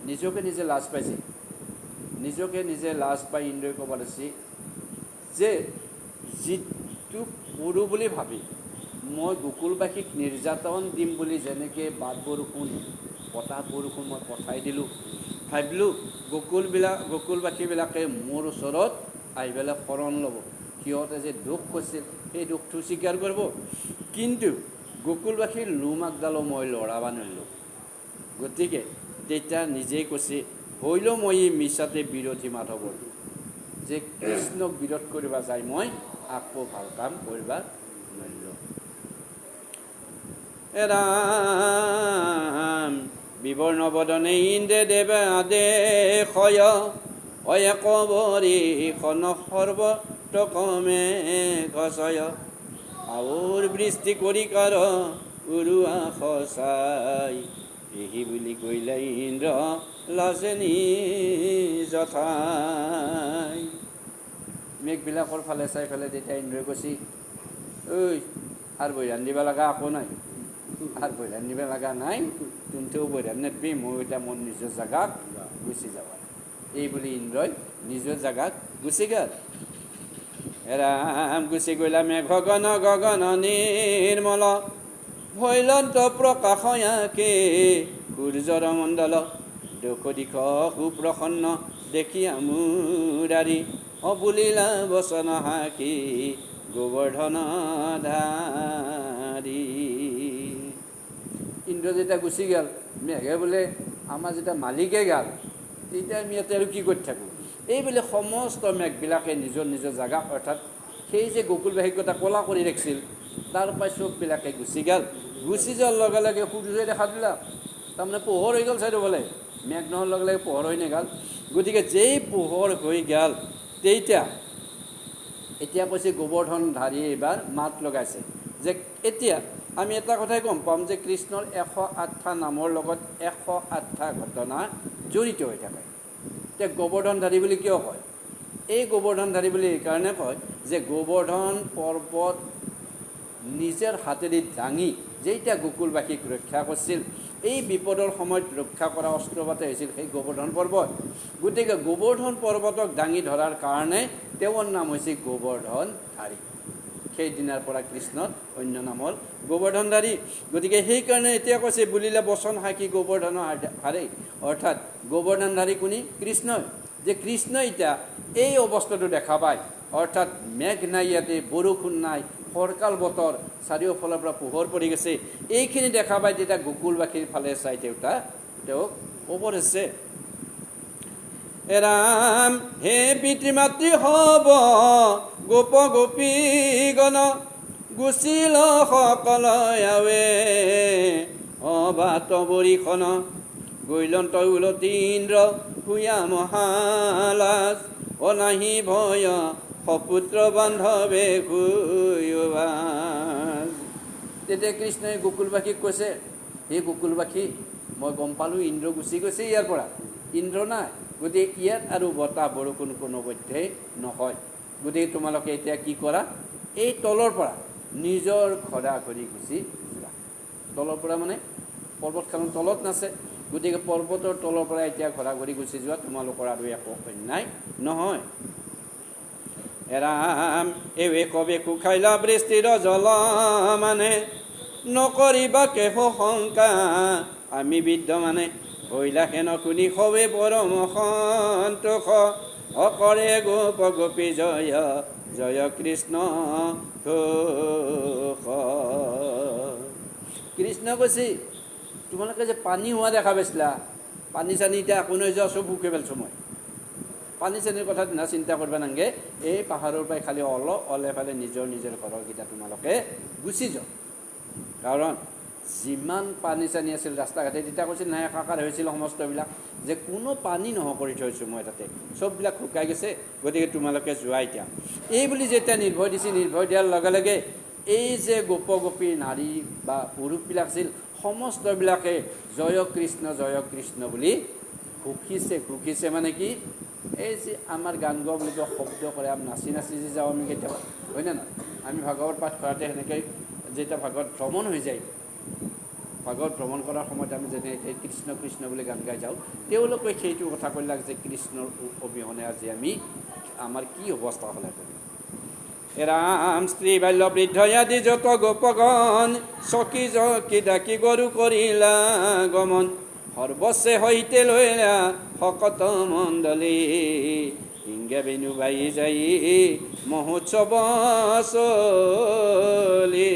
নিজকে নিজে লাজ পাইছে। নিজকে নিজে লাজ পাই ইন্দ্ৰই ক'ব লাগিছে যে যিটো কৰোঁ বুলি ভাবি মই গোকুলবাসীক নিৰ্যাতন দিম বুলি যেনেকৈ বাট বৰষুণ বতাহ বৰষুণ মই পঠাই দিলোঁ, ভাবিলোঁ গোকুলবাসীবিলাকে মোৰ ওচৰত আহি পেলাই শৰণ ল'ব, সিহঁতে যে দুখ কৰিছিল সেই দুখটো স্বীকাৰ কৰিব। কিন্তু গোকুলবাসীৰ লোম আগডালো মই লৰাব নোৱাৰিলোঁ। গতিকে তেতিয়া নিজেই কৈছে হইলেও মই এই মিছাতে বিৰোধী মাধৱৰ, যে কৃষ্ণক বিৰোধ কৰিব যায় মই আকৌ ভাল কাম কৰিব নোৱাৰিলোঁ। ৰাম বিবৰ্ণ বদনে ইন্দ্ৰে দেৱে আদেশয় অয়কবৰী খন সৰ্বতকমে ঘছয় আউৰ বৃষ্টি কৰি কাৰ উৰুৱা সচাই এই বুলি কৈলে ইন্দ্ৰ লাজেনি যথাই। মেঘবিলাকৰ ফালে চাই পেলাই তেতিয়া ইন্দ্ৰই কৈছে ঐ আৰু বৈৰাণ দিব লগা একো নাই, আৰু বৈৰাণ দিব লগা নাই, তুমতেও বৈৰাণ নেদবি, মই এতিয়া মোৰ নিজৰ জেগাত গুচি যাব। এই বুলি ইন্দ্ৰই নিজৰ জেগাত গুচি গ'ল। ৰাম গুচি গ'লা মেঘ গগন গগন নিৰ্মল ভৈলন্ত প্ৰকাশয়াকে সূৰ্যৰ মণ্ডল দুখ দিশ সুপ্ৰসন্ন দেখি আমোৰাৰি অবুলিলা বচন হাকি গোবৰ্ধন ধাৰি। ইন্দ্ৰ যেতিয়া গুচি গ'ল, মেঘে বোলে আমাৰ যেতিয়া মালিকে গ'ল তেতিয়া আমি ইয়াতে আৰু কি কৰি থাকোঁ। এইবুলি সমস্ত মেঘবিলাকে নিজৰ নিজৰ জেগা অৰ্থাৎ সেই যে গোকুলবাসীক কথা ক'লা কৰি ৰাখিছিল তাৰ পৰাই চববিলাকে গুচি গ'ল। গুচি যোৱাৰ লগে লগে সূৰ্যই দেখা দিলা, তাৰমানে পোহৰ হৈ গ'ল চাৰিওফালে, মেঘ নোহোৱাৰ লগে লগে পোহৰ হৈ নগ'ল। গতিকে যেই পোহৰ হৈ গ'ল এতিয়া কৈছে গোবৰ্ধন ধাৰি এইবাৰ মাত লগাইছে যে এতিয়া আমি এটা কথাই গম পাম যে কৃষ্ণৰ 108টা নামৰ লগত 108টা ঘটনা জড়িত হৈ থাকে। এতিয়া গোবৰ্ধন ধাৰি বুলি কিয় কয়? এই গোবৰ্ধন ধাৰি বুলি এইকাৰণে কয় যে গোবৰ্ধন পৰ্বত নিজৰ হাতেদি দাঙি যেতিয়া গোকুলবাসীক ৰক্ষা কৰিছিল, এই বিপদৰ সময়ত ৰক্ষা কৰা অস্ত্ৰপাতে হৈছিল সেই গোবৰ্ধন পৰ্বত। গতিকে গোবৰ্ধন পৰ্বতক দাঙি ধৰাৰ কাৰণে তেওঁৰ নাম হৈছে গোবৰ্ধন ধাৰি। সেইদিনাৰ পৰা কৃষ্ণৰ অন্য নাম হ'ল গোবৰ্ধন ধাৰি। গতিকে সেইকাৰণে এতিয়া কৈছে বুলিলে বচন হাকি গোবৰ্ধনৰ ধাৰি, অৰ্থাৎ গোবৰ্ধন ধাৰি কোনি? কৃষ্ণই। যে কৃষ্ণ এতিয়া এই অৱস্থাটো দেখা পায়, অৰ্থাৎ মেঘ নাই, ইয়াতে বৰষুণ নাই, ফৰকাল বতৰ, চাৰিওফালৰ পৰা পোহৰ পৰি গৈছে, এইখিনি দেখা পায় তেতিয়া গোকুলবাসীৰ ফালে চাই তেওঁক ক'ব ধৰিছে ৰাম হে পিতৃ মাতৃ হব গোপ গোপীগণ গুচিল সকল আৱে অবাত বৰিখন গৈলন্ত উলতি ইন্দ্ৰ শুয়া মহালাজ অনাহি ভয় সপুত্ৰ বান্ধৱে শুয়বাজ। তেতিয়া কৃষ্ণই গোকুলবাসীক কৈছে সেই গোকুলবাসী মই গম পালোঁ ইন্দ্ৰ গুচি গৈছে ইয়াৰ পৰা, ইন্দ্ৰ নাই, গতিকে ইয়াত আৰু বতাহ বৰষুণ কোনোপধ্যেই নহয়। গতিকে তোমালোকে এতিয়া কি কৰা, এই তলৰ পৰা নিজৰ ঘৰা ঘৰি গুচি যোৱা। তলৰ পৰা মানে পৰ্বতখনৰ তলত নাছে, গতিকে পৰ্বতৰ তলৰ পৰা এতিয়া ঘৰা ঘৰি গুচি যোৱা, তোমালোকৰ আৰু একো অন্যায় নহয়। ৰাম এৱে কবে কুখাইলা বৃষ্টিৰ জল মানে নকৰিবা কেহ শংকা আমি বিদ্যমানে হৈলা হেন শুনি সবে পৰম সন্তোষ অকৰে গোপ গোপী জয় জয় কৃষ্ণ ঘোষ। কৃষ্ণ কৈছে তোমালোকে যে পানী হোৱা দেখা পাইছিলা, পানী চানী এতিয়া একো নাই যোৱা, চব শুকাই পেলাইছোঁ মই। পানী চানীৰ কথা না চিন্তা কৰিব নালাগে, এই পাহাৰৰ পৰাই খালি ওলাই পেলাই নিজৰ নিজৰ ঘৰৰকেইটা তোমালোকে গুচি যাওঁ। কাৰণ যিমান পানী চানী আছিল ৰাস্তা ঘাটে তেতিয়া কৈছিল নাই একাকাৰ হৈছিল সমস্তবিলাক, যে কোনো পানী নোহোৱা কৰি থৈছোঁ মই তাতে, চববিলাক শুকাই গৈছে, গতিকে তোমালোকে যোৱা এতিয়া। এই বুলি যেতিয়া নিৰ্ভয় দিছে, নিৰ্ভয় দিয়াৰ লগে লগে এই যে গোপ গোপী নাৰী বা পুৰুষবিলাক আছিল সমস্তবিলাকে জয় কৃষ্ণ বুলি ঘুকিছে। মানে কি, এই যে আমাৰ গান গোৱা বুলি কয় শব্দ কৰে, আমি নাচি নাচি যে যাওঁ আমি কেতিয়াবা, হয়নে নহয়? আমি ভাগৱত পাঠ কৰাতে সেনেকৈ যেতিয়া ভাগৱত ভ্ৰমণ হৈ যায় ভাগৱত ভ্ৰমণ কৰাৰ সময়ত আমি যেনে কৃষ্ণ কৃষ্ণ বুলি গান গাই যাওঁ, তেওঁলোকে সেইটো কথা ক'লাক যে কৃষ্ণৰ অবিহনে আজি আমাৰ কি অৱস্থা হ'লেহেঁতেন। ৰাম স্ত্ৰী বাল্য বৃদ্ধ আদি যত গোপগণ চকী জকী ডাকি গৰু কৰিলা গমন, সৰ্বস্বে সৈতে লৈলা শকত মণ্ডলী, হিংগে বেনু বাই যাই মহোৎসৱ চলি।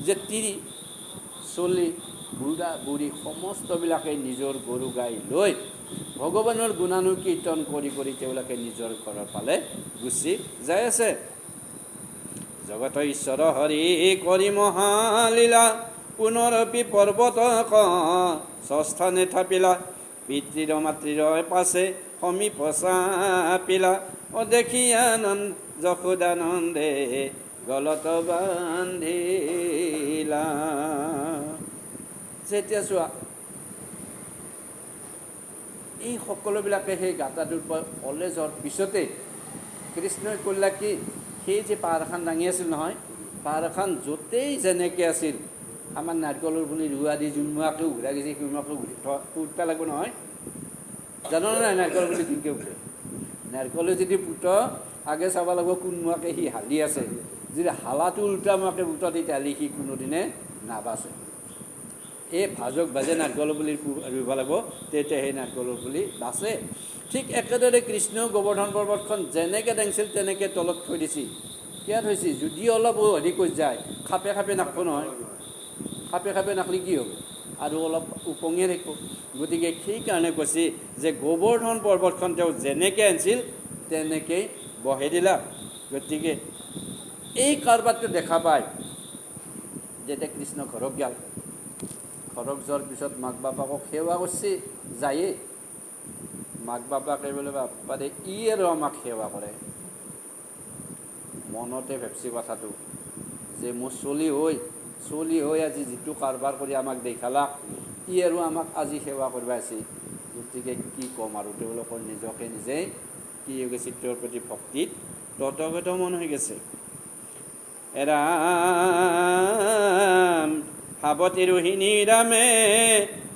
যে তিৰি চলি বুঢ়া বুঢ়ী সমস্তবিলাকে নিজৰ গৰু গাই লৈ ভগৱানৰ গুণানুকীৰ্তন কৰি কৰি তেওঁলোকে নিজৰ ঘৰৰ ফালে গুচি যাই আছে। জগত ঈশ্বৰ হৰি কৰি মহালীলা, পুনৰপি পৰ্বত স্বস্থানে থাপিলা, পিতৃৰ মাতৃৰ পাছে সমীপ চাপিলা, দেখি আনন্দ যশোদানন্দে গলত বান্ধিলা। যেতিয়া চোৱা এই সকলোবিলাকে সেই গাঁতাটোৰ পৰা ওলাই যোৱাৰ পিছতে কৃষ্ণই ক'লা কি, সেই যে পাহাৰখন দাঙি আছিল নহয়, পাহাৰখন য'তেই যেনেকৈ আছিল আমাৰ নাৰিকলৰ পুলি ৰুৱা দি যোনমুৱাকৈ ঘূৰা গৈছে সেইমুৱাকৈ উঠবা লাগিব নহয়। জানো নাই নাৰিকলৰ পুলি কেনেকৈ উঠে? নাৰিকলে যদি পুত আগে চাব লাগিব কোনমুৱাকৈ সি হালি আছে, যদি হালাটো উল্টামুৱাকৈ পুত তেতিয়াহ'লে সি কোনোদিনে নাবাচে। এই ভাজক ভাজে নাৰিকলৰ পুলি ৰুব লাগিব, তেতিয়া সেই নাৰিকলৰ পুলি বাচে। ঠিক একেদৰে কৃষ্ণও গোৱৰ্ধন পৰ্বতখন যেনেকৈ দাঙিছিল তেনেকৈ তলত থৈ দিছে। কিয় থৈছে? যদি অলপ হেৰি কৰি যায় খাপে খাপে নাখাব নহয়, খাপে খাপে নাখালে কি হ'ব? আৰু অলপ উপঙিয়ে থাকিব। গতিকে সেইকাৰণে কৈছে যে গোৱৰ্ধন পৰ্বতখন তেওঁ যেনেকৈ আনিছিল তেনেকৈ বহাই দিলা। গতিকে এই কাৰবাৰটো দেখা পায় যেতিয়া কৃষ্ণ ঘৰক গ'ল, ঘৰক যোৱাৰ পিছত মাক বাপাকক সেৱা কৰিছে যায়ে। মাক বাপাকে বোলে বাপাৰে ই আৰু আমাক সেৱা কৰে। মনতে ভাবছি কথাটো যে মোৰ চলি হৈ আজি যিটো কাৰবাৰ কৰি আমাক দেখালাক, ই আৰু আমাক আজি সেৱা কৰিব আছে। গতিকে কি ক'ম আৰু, তেওঁলোকৰ নিজকে নিজেই কি হৈ গৈছে, তেওঁৰ প্ৰতি ভক্তিত ততগত মন হৈ গৈছে। ৰাম সাৱতী ৰোহিণী ৰামে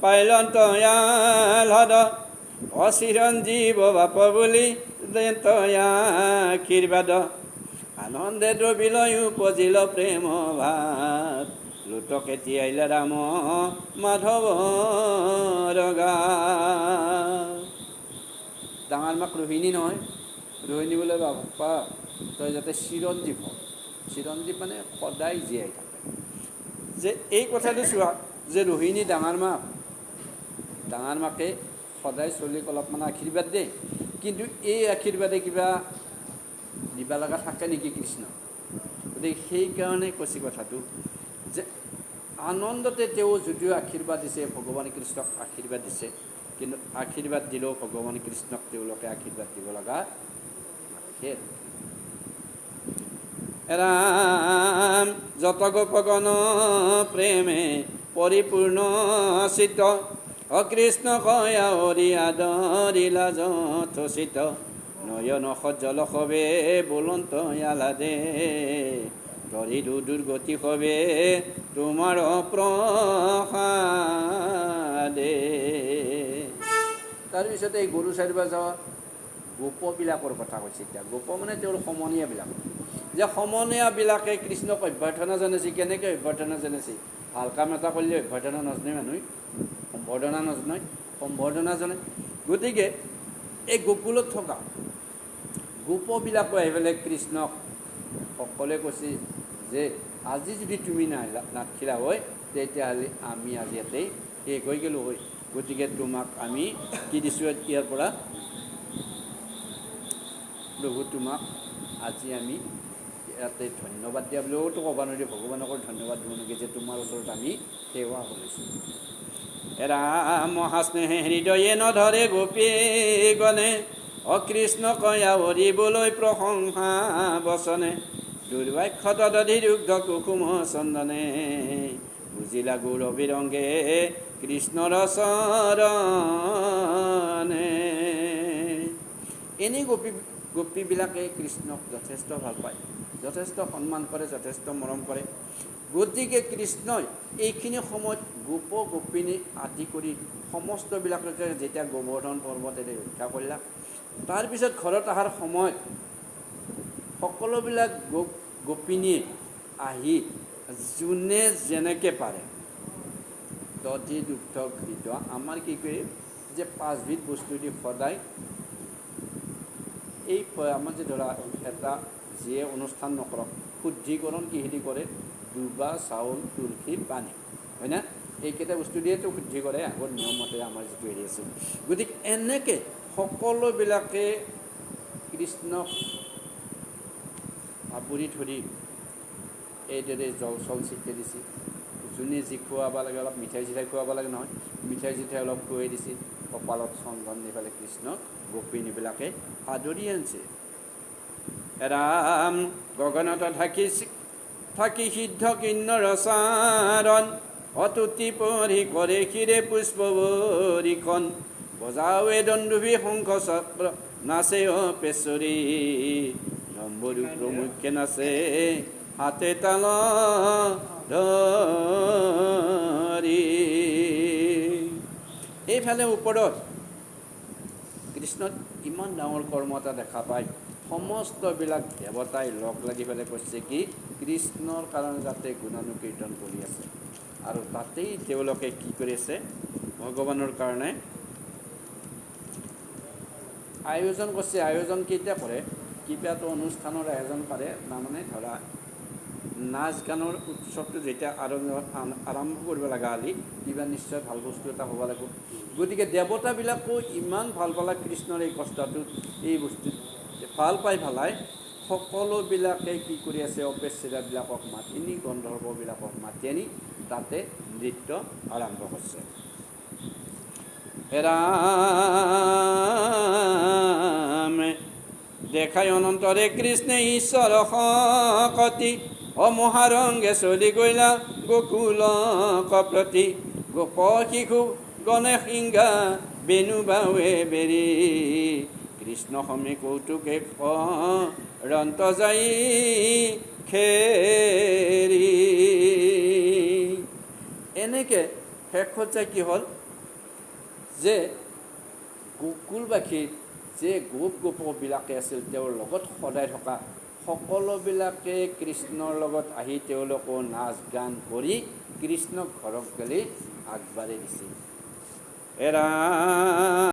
পাইলন তয়াল হদ, অচিৰঞ্জীৱ বাপ বুলি তয়া আশীৰ্বাদ, আনন্দে দ্ৰবিলয় উপজিল প্ৰেম ভাৱ, লুটক এতিয়াইলে ৰাম মাধৱ ৰগা। ডাঙৰ মাক ৰোহিণী নহয়, ৰোহিণী বোলে বাপা তই যাতে চিৰঞ্জীৱ হ। চিৰঞ্জীৱ মানে সদায় জীয়াই থাকে। যে এই কথাটো চোৱা যে ৰোহিণী ডাঙৰ মাকে সদায় চলিক অলপমান আশীৰ্বাদ দিয়ে, কিন্তু এই আশীৰ্বাদে কিবা দিব লগা থাকে নেকি কৃষ্ণ? গতিকে সেইকাৰণে কৈছে কথাটো যে আনন্দতে তেওঁ যদিও আশীৰ্বাদ দিছে, ভগৱান কৃষ্ণক আশীৰ্বাদ দিছে, কিন্তু আশীৰ্বাদ দিলেও ভগৱান কৃষ্ণক তেওঁলোকে আশীৰ্বাদ দিব লগা নাথাকে। ৰাম যত গোপগণ প্ৰেমে পৰিপূৰ্ণ চিত, অকৃষ্ণ কয়া হৰি আদৰিলা যথোচিত, নয়ন সজ্জল হবে বলন্ত আলাদে, ধৰি দুৰ্গতি হবে তোমাৰ প্ৰসাদে। তাৰপিছতে এই গৰু চাৰিব যোৱা গোপবিলাকৰ কথা কৈছে। এতিয়া গোপ মানে তেওঁৰ সমনীয়াবিলাক, যে সমনীয়াবিলাকে কৃষ্ণক অভ্যৰ্থনা জনাইছে। কেনেকৈ অভ্যৰ্থনা জনাইছে? ভাল কাম এটা কৰিলে অভ্যৰ্থনা নজনাই মানুহে, সম্বৰ্ধনা নজনায়, সম্বৰ্ধনা জনায়। গতিকে এই গোকুলত থকা গোপবিলাকো আহি পেলাই কৃষ্ণক সকলোৱে কৈছে যে আজি যদি তুমি নাথিলা হয় তেতিয়াহ'লে আমি আজি ইয়াতেই শেষ হৈ গ'লোঁ হয়। গতিকে তোমাক আমি কি দিছোঁ ইয়াৰ পৰা, প্ৰভু তোমাক আজি আমি ইয়াতে ধন্যবাদ দিয়া বুলিওতো ক'ব নোৱাৰি, ভগৱানক ধন্যবাদ দিব নেকি যে তোমাৰ ওচৰত আমি সেৱা কৰিছোঁ। ৰাম মহাস্নেহে হৃদয়ে নধৰে গোপী গণে, অকৃষ্ণ কয়া হৰিবলৈ প্ৰশংসা বচনে, দুৰ্বাক্ষ তদধিৰুগ্ধ কুকুম চন্দনে, বুজিলা গৌৰৱী ৰংগে কৃষ্ণৰ চৰণে। এনেই গোপীবিলাকে কৃষ্ণক যথেষ্ট ভাল পায়, যথেষ্ট সন্মান কৰে, যথেষ্ট মৰম কৰে। গতিকে কৃষ্ণই এইখিনি সময়ত গোপ গোপিনী আদি কৰি সমস্তবিলাককে যেতিয়া গোবৰ্ধন পৰ্বতেৰে ৰক্ষা কৰিলা, তাৰপিছত ঘৰত অহাৰ সময়ত সকলোবিলাক গোপিনীয়ে আহি যোনে যেনেকৈ পাৰে দধি দুগ্ধ ঘৃত আমাৰ কি কৰি যে 5 বিধ বস্তু দি সদায় এই আমাৰ যে ধৰা এটা যিয়ে অনুষ্ঠান নকৰক শুদ্ধিকৰণ কিহেদি কৰে, দুবা চাউল তুলসী পানী, হয়নে? এইকেইটা বস্তু দিয়েতো শুদ্ধি কৰে আগৰ নিয়মমতে আমাৰ যিটো হেৰি আছিল। গতিকে এনেকৈ সকলোবিলাকে কৃষ্ণক আৱৰি ধৰি এইদৰে জল চল ছিটাই দিছিল। যোনে যি খুৱাব লাগে, অলপ মিঠাই চিঠাই খুৱাব লাগে নহয়, মিঠাই চিঠাই অলপ খুৱাই দিছিল। কপালত চন্দন দি পেলাই কৃষ্ণক গোপিনীবিলাকে আদৰি আনিছে। ৰাম গগনত থাকি সিদ্ধ কিন্নৰ ৰচাৰণ, অতুতি পৰি কৰে শিৰে পুষ্প বৰিখন, বজাৱে দণ্ডুভি শংখ চক্ৰ নাচে পেচৰি, নম্বৰু প্ৰমুখ্যে নাচে হাতে তাল ধৰি। এইফালে ওপৰত কৃষ্ণত ইমান ডাঙৰ কৰ্ম এটা দেখা পায়, সমস্তবিলাক দেৱতাই লগ লাগি পেলাই কৈছে কি কৃষ্ণৰ কাৰণে যাতে গুণানুকীৰ্তন কৰি আছে। আৰু তাতেই তেওঁলোকে কি কৰি আছে, ভগৱানৰ কাৰণে আয়োজন কৰিছে। আয়োজন কেতিয়া কৰে, কিবা এটা অনুষ্ঠানৰ আয়োজন কৰে, তাৰমানে ধৰা নাচ গানৰ উৎসৱটো যেতিয়া আৰম্ভ কৰিব লগা হ'লে কিবা নিশ্চয় ভাল বস্তু এটা হ'ব লাগিব। গতিকে দেৱতাবিলাকো ইমান ভাল পালে কৃষ্ণৰ এই কষ্টটোত, এই বস্তুত ভাল পাই পেলাই সকলোবিলাকে কি কৰি আছে, অপেশ্বৰাবিলাকক মাতি আনি, গন্ধৰ্ববিলাকক মাতি আনি তাতে নৃত্য আৰম্ভ কৰিছে। ৰাম দেখাই অনন্তৰে কৃষ্ণে ঈশ্বৰ শকতি, অমহাৰংগে চলি গৈলা গোকুল কপ্ৰতি, গোপ শিশু গণেশ সিংহা বেণু বাৱে বেৰি, কৃষ্ণ সমে কৌতুকে ৰন্ত যাই খেৰি। এনেকৈ শেষত যায় কি হ'ল যে গোকুলবাসীৰ যে গোপবিলাকে আছিল তেওঁৰ লগত সদায় থকা সকলোবিলাকে কৃষ্ণৰ লগত আহি তেওঁলোকো নাচ গান কৰি কৃষ্ণক ঘৰক গেলি আগবাঢ়ি দিছিল।